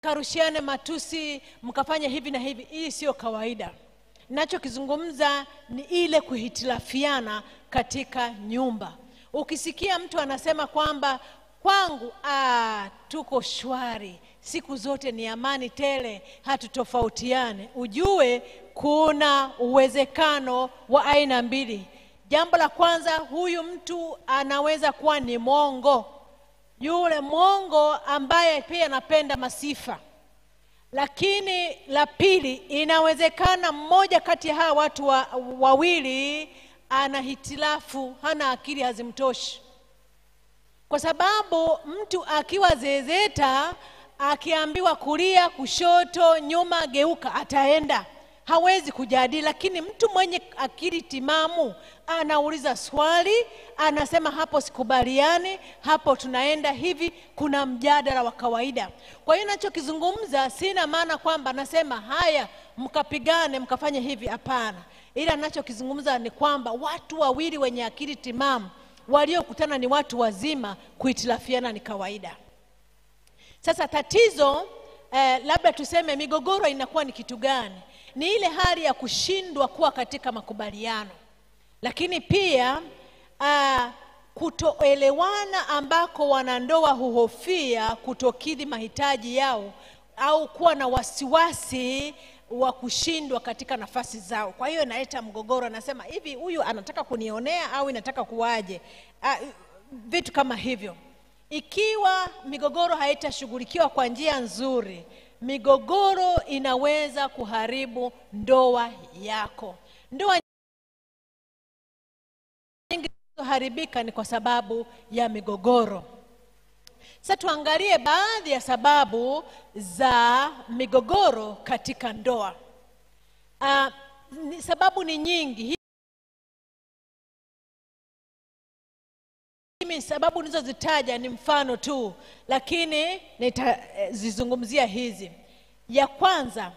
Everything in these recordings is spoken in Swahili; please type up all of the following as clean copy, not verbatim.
mkarushiane matusi, mkafanya hivi na hivi. Hii sio kawaida. Ninachokizungumza ni ile kuhitilafiana katika nyumba. Ukisikia mtu anasema kwamba kwangu tuko shwari, siku zote ni amani tele, hatutofautiane, ujue kuna uwezekano wa aina mbili. Jambo la kwanza, huyu mtu anaweza kuwa ni mwongo. Yule mwongo ambaye pia anapenda masifa. Lakini la pili, inawezekana mmoja kati ya hawa watu wawili ana hitilafu, hana akili, hazimtoshi. Kwa sababu mtu akiwa zezeta, akiambiwa kulia, kushoto, nyuma, geuka, ataenda. Hawezi kujadili. Lakini mtu mwenye akili timamu anauliza swali, anasema hapo sikubaliani, hapo tunaenda hivi, kuna mjadala wa kawaida. Kwa hiyo ninachokizungumza sina maana kwamba nasema haya mkapigane mkafanya hivi, hapana. Ila ninachokizungumza ni kwamba watu wawili wenye akili timamu waliokutana ni watu wazima, kuhitilafiana ni kawaida. Sasa tatizo labda tuseme migogoro inakuwa ni kitu gani? Ni ile hali ya kushindwa kuwa katika makubaliano. Lakini pia kutoelewana ambako wanandoa huhofia kutokidhi mahitaji yao au kuwa na wasiwasi wa kushindwa katika nafasi zao. Kwa hiyo inaleta mgogoro. Anasema hivi, huyu anataka kunionea au inataka kuwaje? Vitu kama hivyo. Ikiwa migogoro haitashughulikiwa kwa njia nzuri, migogoro inaweza kuharibu ndoa yako. Ndoa nyingi zinazoharibika ni kwa sababu ya migogoro. Sasa tuangalie baadhi ya sababu za migogoro katika ndoa. Sababu ni nyingi. Sababu nilizozitaja ni mfano tu, lakini nitazizungumzia hizi. Ya kwanza,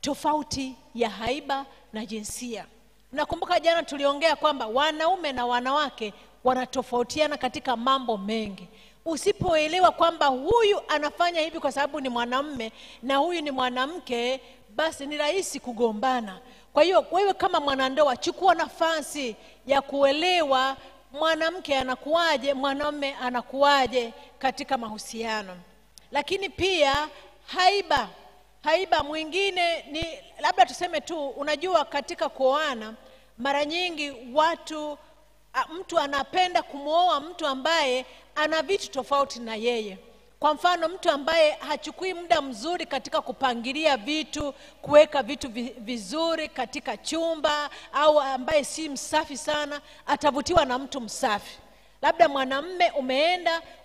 tofauti ya haiba na jinsia. Nakumbuka jana tuliongea kwamba wanaume na wanawake wanatofautiana katika mambo mengi. Usipoelewa kwamba huyu anafanya hivi kwa sababu ni mwanamume na huyu ni mwanamke, basi ni rahisi kugombana. Kwa hiyo wewe kama mwanandoa, chukua nafasi ya kuelewa mwanamke anakuaje, mwanamume anakuaje katika mahusiano. Lakini pia haiba mwingine ni labda tuseme tu, unajua katika kuoana mara nyingi mtu anapenda kumwoa mtu ambaye ana vitu tofauti na yeye. Kwa mfano, mtu ambaye hachukui muda mzuri katika kupangilia vitu, kuweka vitu vizuri katika chumba, au ambaye si msafi sana, atavutiwa na mtu msafi. Labda mwanamume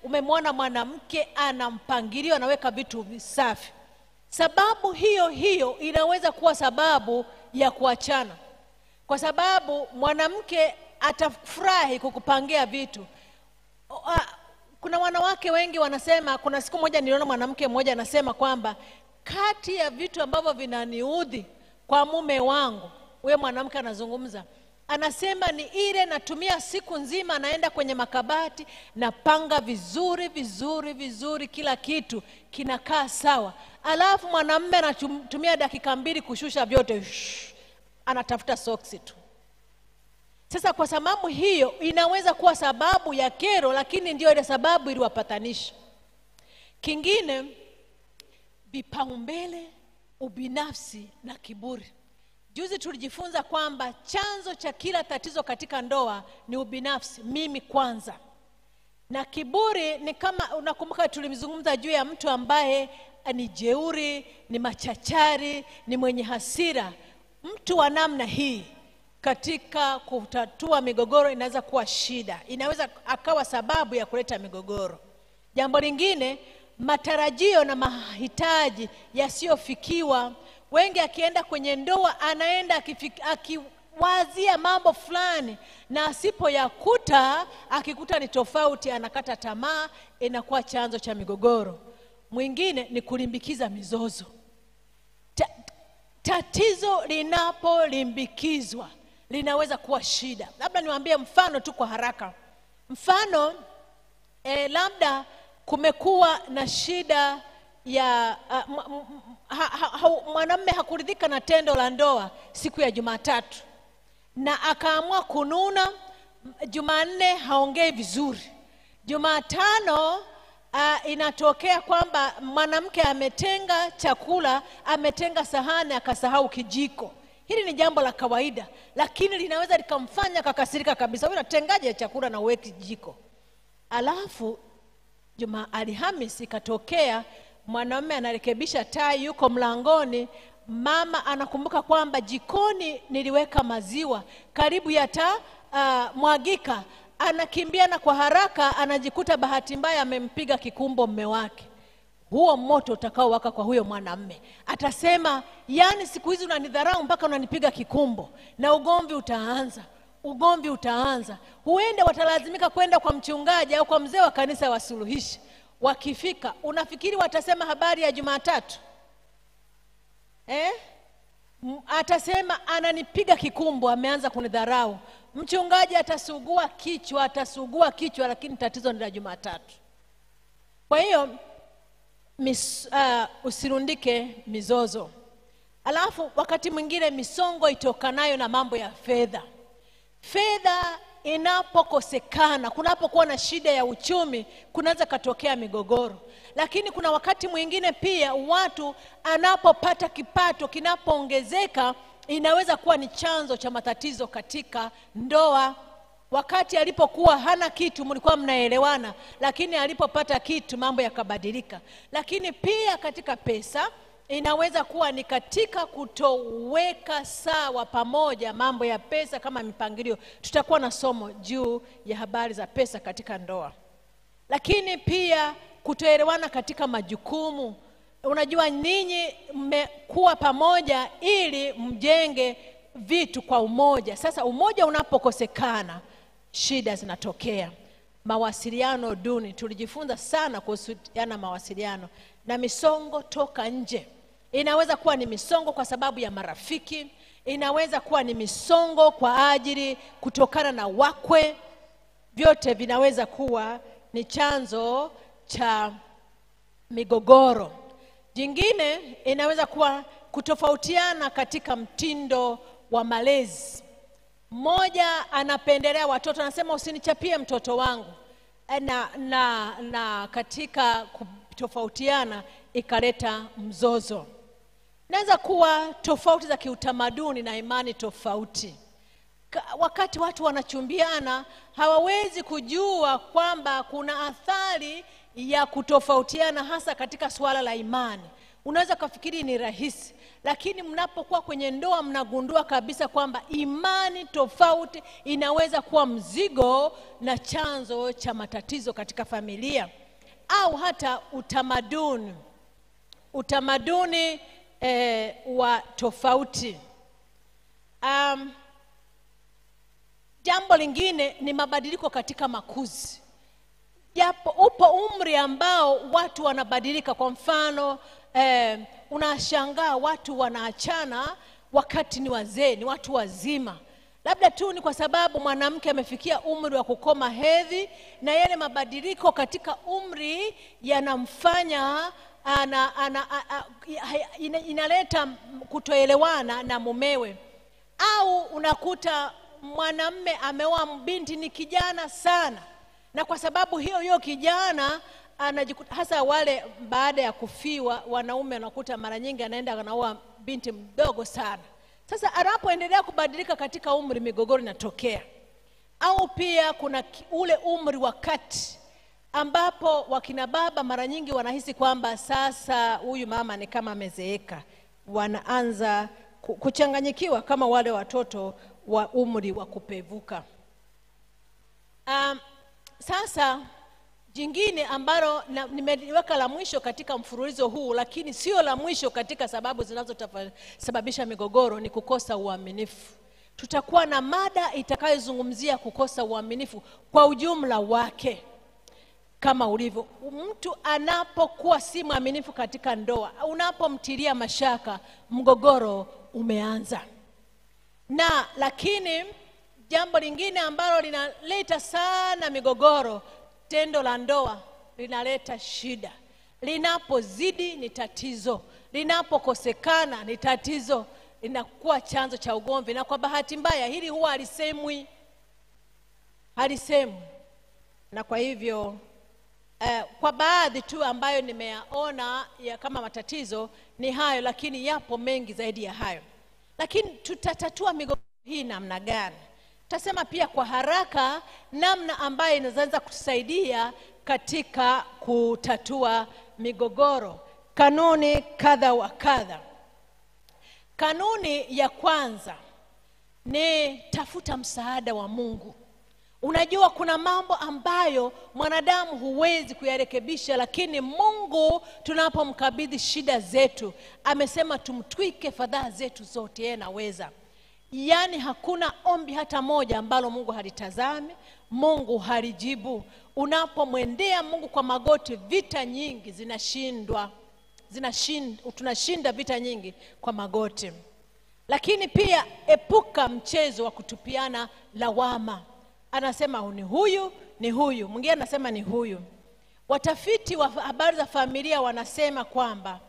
umemwona mwanamke ana mpangilio, anaweka vitu visafi. Sababu hiyo inaweza kuwa sababu ya kuachana. Kwa sababu mwanamke atafurahi kukupangia vitu. Kuna wanawake wengi wanasema, kuna siku moja niliona mwanamke mmoja anasema kwamba kati ya vitu ambavyo vinaniudhi kwa mume wangu, huyo mwanamke anazungumza, anasema ni ile natumia siku nzima, naenda kwenye makabati, napanga vizuri, kila kitu kinakaa sawa. Alafu mwanamume anatumia dakika 2 kushusha vyote, anatafuta soksi tu. Sasa kwa sababu hiyo inaweza kuwa sababu ya kero, lakini ndio ile sababu iliwapatanisha. Kingine, vipaumbele, ubinafsi na kiburi. Juzi tulijifunza kwamba chanzo cha kila tatizo katika ndoa ni ubinafsi, mimi kwanza. Na kiburi ni kama, unakumbuka tulimzungumza juu ya mtu ambaye ni jeuri, ni machachari, ni mwenye hasira. Mtu wa namna hii katika kutatua migogoro inaweza kuwa shida, inaweza akawa sababu ya kuleta migogoro. Jambo lingine, matarajio na mahitaji yasiyofikiwa. Wengi akienda kwenye ndoa anaenda akiwazia mambo fulani, na asipoyakuta, akikuta ni tofauti, anakata tamaa, inakuwa chanzo cha migogoro. Mwingine ni kulimbikiza mizozo. Tatizo linapolimbikizwa linaweza kuwa shida. Labda niwaambie mfano tu kwa haraka. Mfano, labda kumekuwa na shida ya mwanamume hakuridhika na tendo la ndoa siku ya Jumatatu na akaamua kununa. Jumanne haongei vizuri. Jumatano inatokea kwamba mwanamke ametenga chakula, ametenga sahani, akasahau kijiko. Hili ni jambo la kawaida, lakini linaweza likamfanya kakasirika kabisa. Wewe unatengaje chakula na uweki kijiko? Alafu Alhamisi ikatokea mwanamume anarekebisha tai, yuko mlangoni, mama anakumbuka kwamba jikoni niliweka maziwa, karibu mwagika. Anakimbia na kwa haraka anajikuta bahati mbaya amempiga kikumbo mume wake. Huo moto utakao waka kwa huyo mwanamume. Atasema, yani siku hizi unanidharau mpaka unanipiga kikumbo, na ugomvi utaanza. Huenda watalazimika kwenda kwa mchungaji au kwa mzee wa kanisa wasuluhishi. Wakifika, unafikiri watasema habari ya Jumatatu? Atasema ananipiga kikumbo, ameanza kunidharau. Mchungaji atasugua kichwa, lakini tatizo ni la Jumatatu. Kwa hiyo usirundike mizozo. Alafu wakati mwingine misongo itokanayo na mambo ya fedha. Fedha inapokosekana, kunapokuwa na shida ya uchumi, kunaweza katokea migogoro. Lakini kuna wakati mwingine pia watu anapopata kipato kinapoongezeka, inaweza kuwa ni chanzo cha matatizo katika ndoa. Wakati alipokuwa hana kitu mlikuwa mnaelewana, lakini alipopata kitu mambo yakabadilika. Lakini pia katika pesa inaweza kuwa ni katika kutoweka sawa pamoja mambo ya pesa kama mipangilio. Tutakuwa na somo juu ya habari za pesa katika ndoa. Lakini pia kutoelewana katika majukumu. Unajua ninyi mmekuwa pamoja ili mjenge vitu kwa umoja. Sasa umoja unapokosekana, shida zinatokea. Mawasiliano duni, tulijifunza sana kuhusiana mawasiliano. Na misongo toka nje. Inaweza kuwa ni misongo kwa sababu ya marafiki, inaweza kuwa ni misongo kwa ajili kutokana na wakwe. Vyote vinaweza kuwa ni chanzo cha migogoro. Jingine inaweza kuwa kutofautiana katika mtindo wa malezi. Mmoja anapendelea watoto, anasema usinichapie mtoto wangu, na katika kutofautiana ikaleta mzozo. Inaweza kuwa tofauti za kiutamaduni na imani tofauti. Wakati watu wanachumbiana, hawawezi kujua kwamba kuna athari ya kutofautiana, hasa katika suala la imani. Unaweza kufikiri ni rahisi, lakini mnapokuwa kwenye ndoa mnagundua kabisa kwamba imani tofauti inaweza kuwa mzigo na chanzo cha matatizo katika familia. Au hata utamaduni wa tofauti. Jambo lingine ni mabadiliko katika makuzi. Japo upo umri ambao watu wanabadilika. Kwa mfano, unashangaa watu wanaachana wakati ni wazee, ni watu wazima. Labda tu ni kwa sababu mwanamke amefikia umri wa kukoma hedhi, na yale mabadiliko katika umri yanamfanya inaleta kutoelewana na mumewe. Au unakuta mwanamume ameoa binti ni kijana sana, na kwa sababu hiyo kijana anajikuta, hasa wale baada ya kufiwa wanaume, anakuta mara nyingi anaenda anaoa binti mdogo sana. Sasa anapoendelea kubadilika katika umri, migogoro inatokea. Au pia kuna ule umri wa kati ambapo wakina baba mara nyingi wanahisi kwamba sasa huyu mama ni kama amezeeka, wanaanza kuchanganyikiwa kama wale watoto wa umri wa kupevuka. Sasa jingine ambalo nimeweka la mwisho katika mfululizo huu, lakini sio la mwisho katika sababu zinazosababisha migogoro, ni kukosa uaminifu. Tutakuwa na mada itakayozungumzia kukosa uaminifu kwa ujumla wake. Kama ulivyo, mtu anapokuwa si mwaminifu katika ndoa, unapomtilia mashaka, mgogoro umeanza. Lakini jambo lingine ambalo linaleta sana migogoro, tendo la ndoa linaleta shida. Linapozidi ni tatizo, linapokosekana ni tatizo, linakuwa chanzo cha ugomvi. Na kwa bahati mbaya hili huwa halisemwi. Na kwa hivyo kwa baadhi tu ambayo nimeyaona ya kama matatizo ni hayo, lakini yapo mengi zaidi ya hayo. Lakini tutatatua migogoro hii namna gani? Tutasema pia kwa haraka namna ambayo inaweza kutusaidia katika kutatua migogoro. Kanuni kadha wa kadha. Kanuni ya kwanza ni tafuta msaada wa Mungu. Unajua kuna mambo ambayo mwanadamu huwezi kuyarekebisha, lakini Mungu tunapomkabidhi shida zetu, amesema tumtwike fadhaa zetu zote, yeye anaweza. Yaani hakuna ombi hata moja ambalo Mungu halitazame, Mungu halijibu. Unapomwendea Mungu kwa magoti, vita nyingi tunashinda vita nyingi kwa magoti. Lakini pia epuka mchezo wa kutupiana lawama. Anasema ni huyu, mwingine anasema ni huyu. Watafiti wa habari za familia wanasema kwamba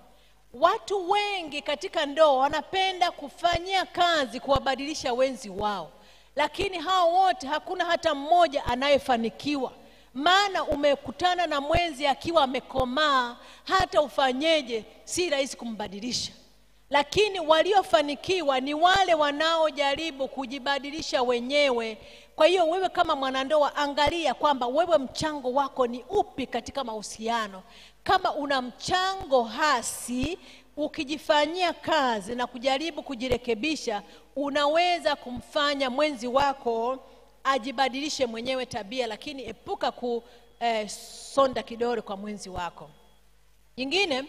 watu wengi katika ndoa wanapenda kufanyia kazi kuwabadilisha wenzi wao, lakini hao wote hakuna hata mmoja anayefanikiwa. Maana umekutana na mwenzi akiwa amekomaa, hata ufanyeje si rahisi kumbadilisha. Lakini waliofanikiwa ni wale wanaojaribu kujibadilisha wenyewe. Kwa hiyo wewe kama mwanandoa, angalia kwamba wewe mchango wako ni upi katika mahusiano. Kama una mchango hasi, ukijifanyia kazi na kujaribu kujirekebisha, unaweza kumfanya mwenzi wako ajibadilishe mwenyewe tabia. Lakini epuka kusonda kidole kwa mwenzi wako. Nyingine,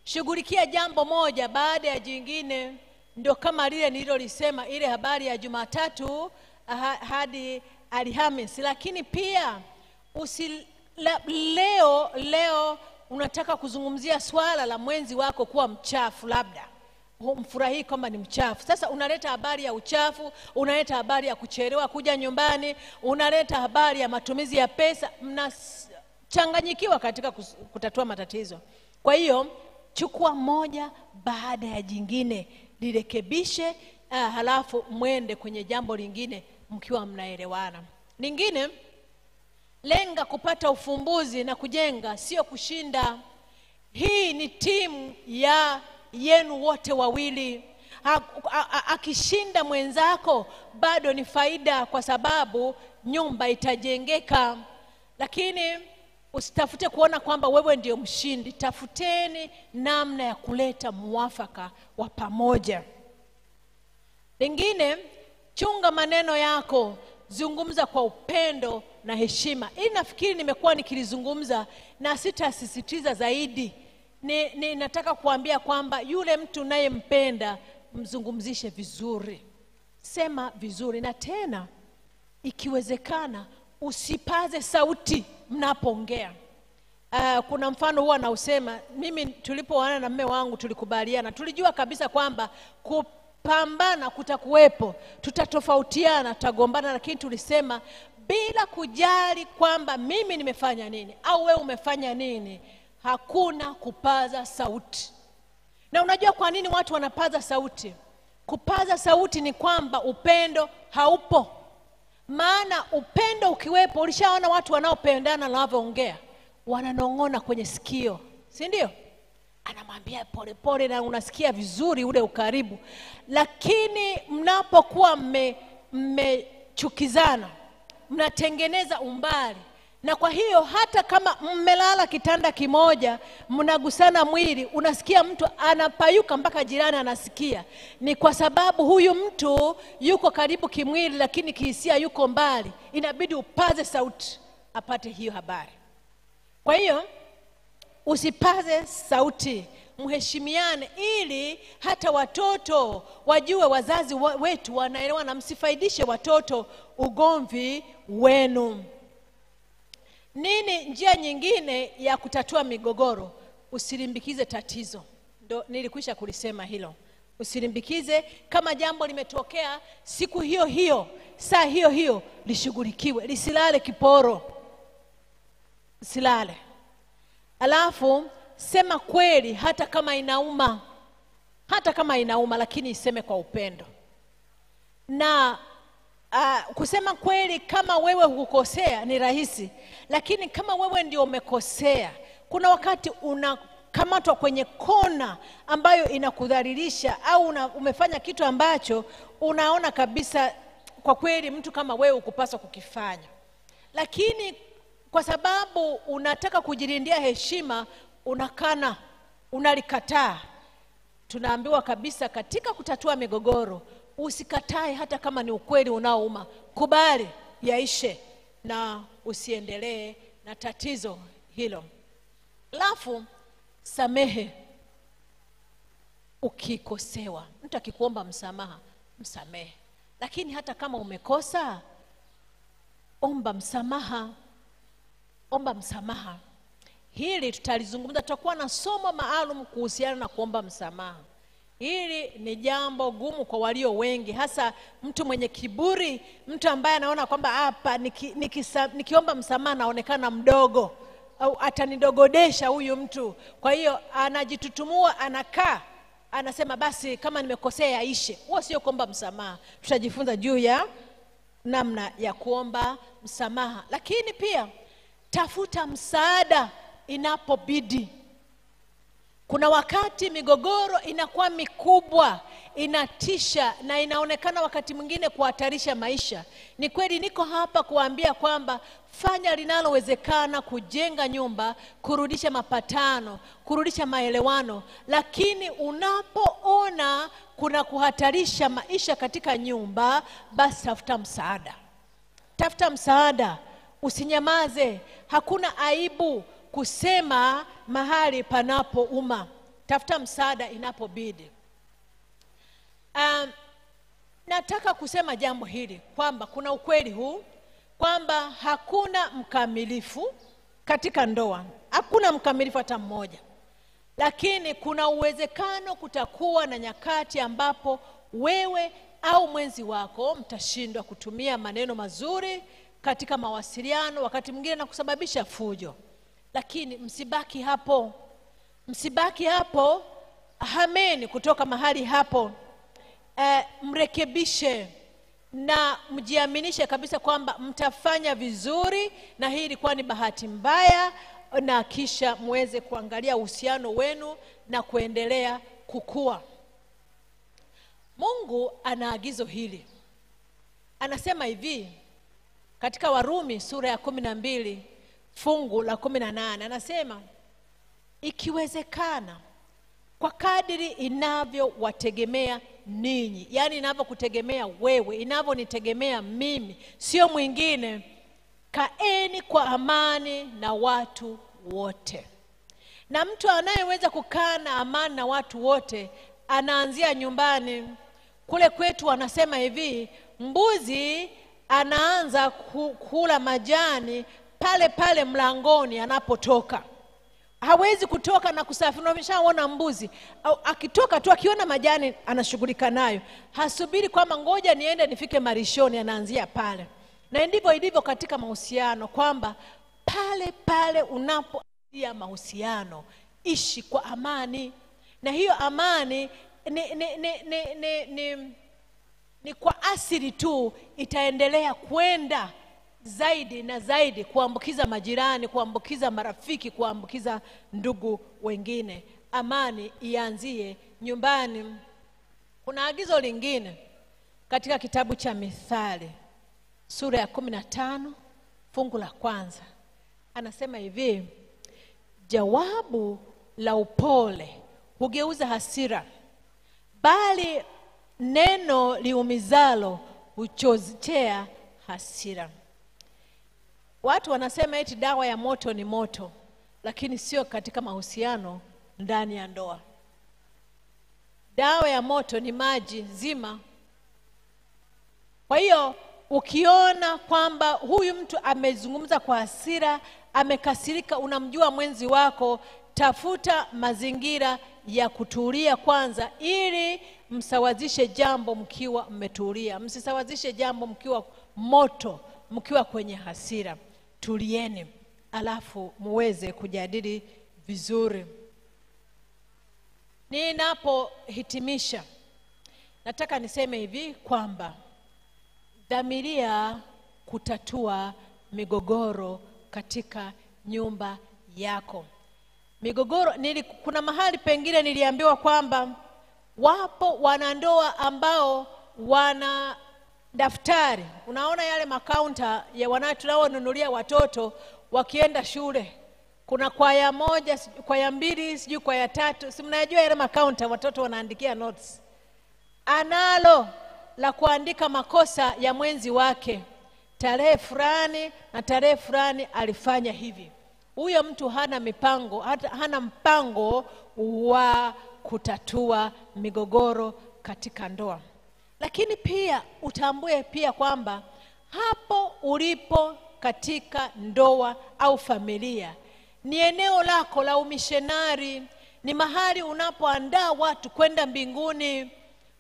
shughulikia jambo moja baada ya jingine. Ndio kama lile nililolisema, ile habari ya Jumatatu hadi Alhamisi. Lakini pia leo unataka kuzungumzia swala la mwenzi wako kuwa mchafu, labda humfurahii kwamba ni mchafu. Sasa unaleta habari ya uchafu, unaleta habari ya kuchelewa kuja nyumbani, unaleta habari ya matumizi ya pesa. Mnachanganyikiwa katika kutatua matatizo. Kwa hiyo chukua moja baada ya jingine, lirekebishe, halafu mwende kwenye jambo lingine mkiwa mnaelewana. Lingine, lenga kupata ufumbuzi na kujenga, sio kushinda. Hii ni timu yenu wote wawili. Akishinda mwenzako bado ni faida, kwa sababu nyumba itajengeka. Lakini usitafute kuona kwamba wewe ndio mshindi. Tafuteni namna ya kuleta muafaka wa pamoja. Lingine, chunga maneno yako, zungumza kwa upendo na heshima. Hii nafikiri nimekuwa nikilizungumza na sitasisitiza zaidi. Nataka kuambia kwamba yule mtu unayempenda mzungumzishe vizuri, sema vizuri, na tena ikiwezekana usipaze sauti mnapoongea. Kuna mfano huwa nausema, mimi tulipoana na mume wangu tulikubaliana, tulijua kabisa kwamba kupambana kutakuwepo, tutatofautiana, tutagombana, lakini tulisema bila kujali kwamba mimi nimefanya nini au wewe umefanya nini, hakuna kupaza sauti. Na unajua kwa nini watu wanapaza sauti? Kupaza sauti ni kwamba upendo haupo. Maana upendo ukiwepo, ulishaona watu wanaopendana na wanavyoongea, wananong'ona kwenye sikio, si ndio? Anamwambia pole pole na unasikia vizuri ule ukaribu. Lakini mnapokuwa mmechukizana, mnatengeneza umbali. Na kwa hiyo hata kama mmelala kitanda kimoja, mnagusana mwili, unasikia mtu anapayuka mpaka jirani anasikia. Ni kwa sababu huyu mtu yuko karibu kimwili, lakini kihisia yuko mbali. Inabidi upaze sauti apate hiyo habari. Kwa hiyo usipaze sauti, mheshimiane, ili hata watoto wajue wazazi wetu wanaelewa, na msifaidishe watoto ugomvi wenu. Nini njia nyingine ya kutatua migogoro? Usilimbikize tatizo. Ndio nilikwisha kulisema hilo. Usilimbikize. Kama jambo limetokea siku hiyo hiyo, saa hiyo hiyo, lishughulikiwe. Lisilale kiporo. Silale. Alafu sema kweli hata kama inauma. Hata kama inauma, lakini iseme kwa upendo. Na kusema kweli kama wewe hukukosea ni rahisi, lakini kama wewe ndio umekosea, kuna wakati unakamatwa kwenye kona ambayo inakudhalilisha, au umefanya kitu ambacho unaona kabisa kwa kweli mtu kama wewe hukupaswa kukifanya, lakini kwa sababu unataka kujilindia heshima unakana, unalikataa. Tunaambiwa kabisa katika kutatua migogoro, usikatae hata kama ni ukweli unaouma. Kubali yaishe na usiendelee na tatizo hilo. Alafu samehe ukikosewa. Mtu akikuomba msamaha, msamehe. Lakini hata kama umekosa, omba msamaha. Omba msamaha. Hili tutalizungumza, tutakuwa na somo maalum kuhusiana na kuomba msamaha. Hili ni jambo gumu kwa walio wengi, hasa mtu mwenye kiburi, mtu ambaye anaona kwamba hapa nikiomba msamaha naonekana mdogo, au atanidogodesha huyu mtu. Kwa hiyo anajitutumua, anakaa, anasema basi kama nimekosea yaishe. Huo sio kuomba msamaha. Tutajifunza juu ya namna ya kuomba msamaha. Lakini pia tafuta msaada inapobidi. Kuna wakati migogoro inakuwa mikubwa, inatisha na inaonekana wakati mwingine kuhatarisha maisha. Ni kweli, niko hapa kuambia kwamba fanya linalowezekana kujenga nyumba, kurudisha mapatano, kurudisha maelewano. Lakini unapoona kuna kuhatarisha maisha katika nyumba, basi tafuta msaada. Tafuta msaada, usinyamaze. Hakuna aibu kusema mahali panapouma. Tafuta msaada inapobidi. Nataka kusema jambo hili kwamba kuna ukweli huu kwamba hakuna mkamilifu katika ndoa. Hakuna mkamilifu hata mmoja. Lakini kuna uwezekano kutakuwa na nyakati ambapo wewe au mwenzi wako mtashindwa kutumia maneno mazuri katika mawasiliano, wakati mwingine na kusababisha fujo. Lakini msibaki hapo. Msibaki hapo. Hameni kutoka mahali hapo. Mrekebishe na mjiaminishe kabisa kwamba mtafanya vizuri, na hii ilikuwa ni bahati mbaya, na kisha muweze kuangalia uhusiano wenu na kuendelea kukua. Mungu ana agizo hili. Anasema hivi katika Warumi sura ya 12 fungu la 18, anasema ikiwezekana kwa kadiri inavyowategemea ninyi, yani inavyokutegemea wewe, inavyonitegemea mimi, sio mwingine, kaeni kwa amani na watu wote. Na mtu anayeweza kukaa na amani na watu wote anaanzia nyumbani. Kule kwetu wanasema hivi, mbuzi anaanza kula majani pale pale mlangoni anapotoka. Hawezi kutoka na kusafiri. Umeshaona mbuzi akitoka tu, akiona majani anashughulika nayo, hasubiri kwamba ngoja niende nifike marishoni, anaanzia pale. Na ndivyo ilivyo katika mahusiano, kwamba pale pale unapoanzia mahusiano, ishi kwa amani. Na hiyo amani ni kwa asili tu, itaendelea kwenda zaidi na zaidi, kuambukiza majirani, kuambukiza marafiki, kuambukiza ndugu wengine. Amani ianzie nyumbani. Kuna agizo lingine katika kitabu cha Mithali sura ya 15 fungu la 1. Anasema hivi, jawabu la upole hugeuza hasira, bali neno liumizalo huchochea hasira. Watu wanasema eti dawa ya moto ni moto, lakini sio katika mahusiano ndani ya ndoa. Dawa ya moto ni maji zima. Kwa hiyo ukiona kwamba huyu mtu amezungumza kwa hasira, amekasirika, unamjua mwenzi wako, tafuta mazingira ya kutulia kwanza, ili msawazishe jambo mkiwa mmetulia. Msisawazishe jambo mkiwa moto, mkiwa kwenye hasira. Tulieni, alafu muweze kujadili vizuri. Ninapohitimisha, nataka niseme hivi kwamba dhamiria kutatua migogoro katika nyumba yako. Migogoro, kuna mahali pengine niliambiwa kwamba wapo wanandoa ambao wana daftari. Unaona yale makaunta ya wanaonunulia watoto wakienda shule. Kuna kwaya moja, kwaya mbili, sijui kwaya tatu. Si mnajua yale makaunta watoto wanaandikia notes. Analo la kuandika makosa ya mwenzi wake. Tarehe fulani na tarehe fulani alifanya hivi. Huyo mtu hana mipango, hana mpango wa kutatua migogoro katika ndoa. Lakini pia utambue pia kwamba hapo ulipo katika ndoa au familia ni eneo lako la umishenari, ni mahali unapoandaa watu kwenda mbinguni.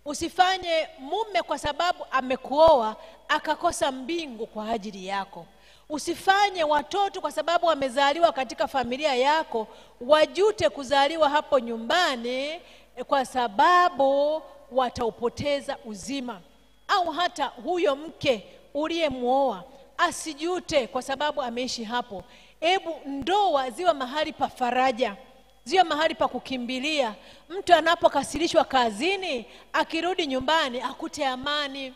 Usifanye mume kwa sababu amekuoa akakosa mbingu kwa ajili yako. Usifanye watoto kwa sababu wamezaliwa katika familia yako wajute kuzaliwa hapo nyumbani, kwa sababu wataupoteza uzima. Au hata huyo mke uliyemuoa asijute kwa sababu ameishi hapo. Hebu ndoa ziwe mahali pa faraja, ziwe mahali pa kukimbilia. Mtu anapokasirishwa kazini, akirudi nyumbani akute amani.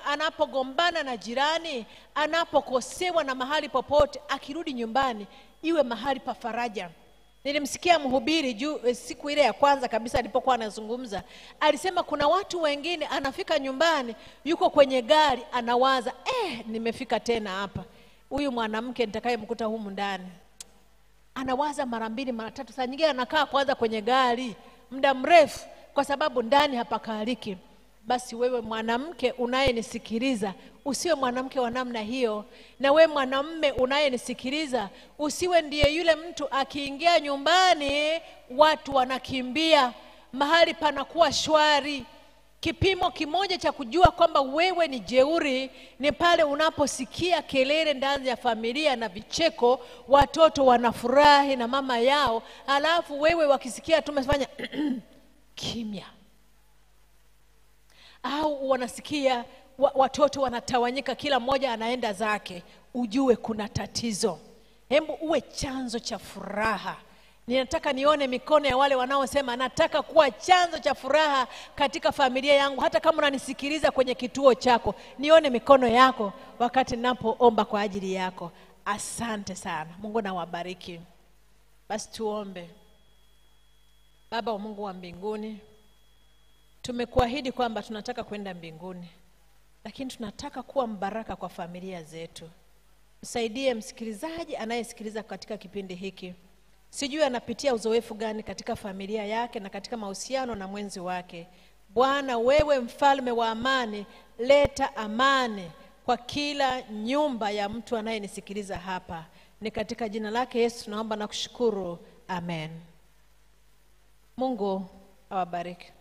Anapogombana na jirani, anapokosewa na mahali popote, akirudi nyumbani iwe mahali pa faraja. Nilimsikia mhubiri siku ile ya kwanza kabisa alipokuwa anazungumza. Alisema kuna watu wengine anafika nyumbani, yuko kwenye gari anawaza, nimefika tena hapa. Huyu mwanamke nitakayemkuta humu ndani. Anawaza mara mbili mara tatu. Saa nyingine anakaa kwanza kwenye gari muda mrefu kwa sababu ndani hapakaliki. Basi wewe mwanamke unayenisikiliza, usiwe mwanamke wa namna hiyo. Na wewe mwanamume unayenisikiliza, usiwe ndiye yule mtu akiingia nyumbani watu wanakimbia, mahali panakuwa shwari. Kipimo kimoja cha kujua kwamba wewe ni jeuri ni pale unaposikia kelele ndani ya familia na vicheko, watoto wanafurahi na mama yao, alafu wewe wakisikia tumefanya kimya. Au wanasikia watoto wanatawanyika, kila mmoja anaenda zake, ujue kuna tatizo. Hebu uwe chanzo cha furaha. Ninataka nione mikono ya wale wanaosema nataka kuwa chanzo cha furaha katika familia yangu. Hata kama unanisikiliza kwenye kituo chako, nione mikono yako wakati ninapoomba kwa ajili yako. Asante sana. Mungu na wabariki. Basi tuombe. Baba wa Mungu wa mbinguni, tumekuahidi kwamba tunataka kwenda mbinguni, lakini tunataka kuwa mbaraka kwa familia zetu. Msaidie msikilizaji anayesikiliza katika kipindi hiki. Sijui anapitia uzoefu gani katika familia yake na katika mahusiano na mwenzi wake. Bwana, wewe mfalme wa amani, leta amani kwa kila nyumba ya mtu anayenisikiliza hapa. Ni katika jina lake Yesu tunaomba na kushukuru. Amen. Mungu awabariki.